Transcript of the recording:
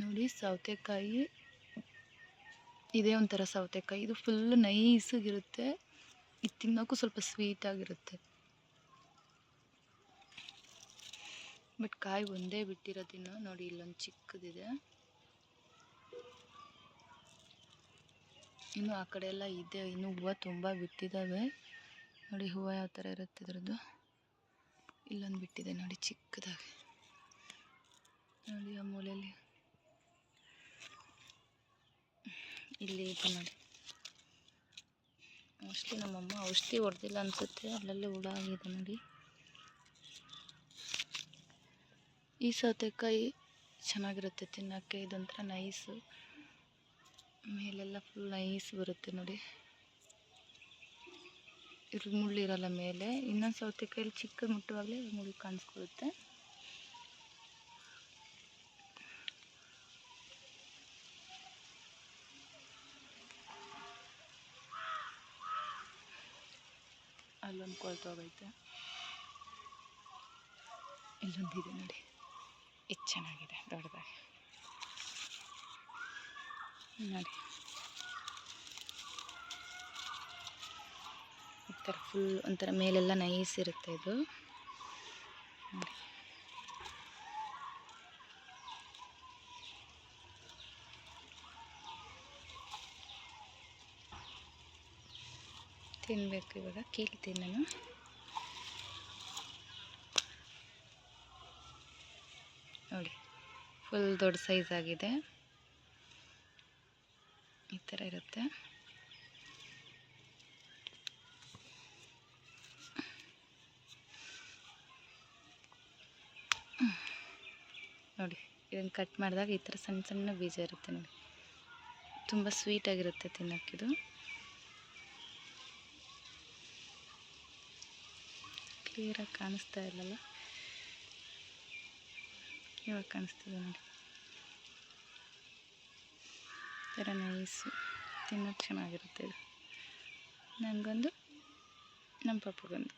ನೋಡಿ ಸೌತೆಕಾಯಿ ಇದೇ ಒಂಥರ ಸೌತೆಕಾಯಿ. ಇದು ಫುಲ್ ನೈಸಾಗಿರುತ್ತೆ, ಇದು ತಿನ್ನೋಕ್ಕೂ ಸ್ವಲ್ಪ ಸ್ವೀಟಾಗಿರುತ್ತೆ. ಬಟ್ ಕಾಯಿ ಒಂದೇ ಬಿಟ್ಟಿರೋದಿನ್ನು. ನೋಡಿ ಇಲ್ಲೊಂದು ಚಿಕ್ಕದಿದೆ, ಇನ್ನು ಆ ಕಡೆ ಎಲ್ಲ ಇದೆ. ಇನ್ನು ಹೂವು ತುಂಬ ಬಿಟ್ಟಿದ್ದಾವೆ. ನೋಡಿ ಹೂವು ಯಾವ ಥರ ಇರುತ್ತೆ ಇದ್ರದ್ದು. ಇಲ್ಲೊಂದು ಬಿಟ್ಟಿದೆ ನೋಡಿ ಚಿಕ್ಕದಾಗಿ. ನೋಡಿ ಆ ಮೂಲೆಯಲ್ಲಿ ಇಲ್ಲಿ ಇದೆ ನೋಡಿ. ಮೋಸ್ಟ್ಲಿ ನಮ್ಮಮ್ಮ ಔಷಧಿ ಹೊಡೆದಿಲ್ಲ ಅನಿಸುತ್ತೆ, ಅಲ್ಲಲ್ಲಿ ಹುಳ ಆಗಿದೆ ನೋಡಿ. ಈ ಸೌತೆಕಾಯಿ ಚೆನ್ನಾಗಿರುತ್ತೆ ತಿನ್ನೋಕ್ಕೆ. ಇದೊಂಥರ ನೈಸು, ಮೇಲೆಲ್ಲ ಫುಲ್ ನೈಸ್ ಬರುತ್ತೆ ನೋಡಿ. ಇದ್ರ ಮುಳ್ಳಿರಲ್ಲ ಮೇಲೆ. ಇನ್ನೊಂದು ಸೌತೆಕಾಯಲ್ಲಿ ಚಿಕ್ಕ ಮುಟ್ಟುವಾಗಲೇ ಮುಳ್ಳು ಕಾಣಿಸ್ಕೊಳ್ಳುತ್ತೆ. ಅಲ್ಲೊಂದು ಕೊಳ್ತೋಗೈತೆ, ಇಲ್ಲೊಂದಿದೆ ನೋಡಿ. ಇದು ಚೆನ್ನಾಗಿದೆ ದೊಡ್ಡದಾಗಿ ನೋಡಿ. ಈ ಥರ ಫುಲ್ ಒಂಥರ ಮೇಲೆಲ್ಲ ನೈಸ್ ಇರುತ್ತೆ ಇದು ನೋಡಿ. ತಿನ್ನಬೇಕು ಇವಾಗ, ಕೀಳ್ತೀನಿ ನಾನು. ನೋಡಿ ಫುಲ್ ದೊಡ್ಡ ಸೈಜ್ ಆಗಿದೆ. ಈ ಥರ ಇರುತ್ತೆ. ನೋಡಿ ಇದನ್ನು ಕಟ್ ಮಾಡಿದಾಗ ಈ ಥರ ಸಣ್ಣ ಸಣ್ಣ ಬೀಜ ಇರುತ್ತೆ ನೋಡಿ. ತುಂಬ ಸ್ವೀಟಾಗಿರುತ್ತೆ ತಿನ್ನೋಕ್ಕಿದು. ಕ್ಲಿಯರಾಗಿ ಕಾಣಿಸ್ತಾ ಇಲ್ಲಲ್ಲ, ಇವಾಗ ಕಾಣಿಸ್ತಿದೆ ನೋಡಿ. ಥರ ನೈಸು, ತಿನ್ನೋಕ್ಕೆ ಚೆನ್ನಾಗಿರುತ್ತೆ ಇದು. ನನಗೊಂದು, ನಮ್ಮ ಪಾಪಗೊಂದು.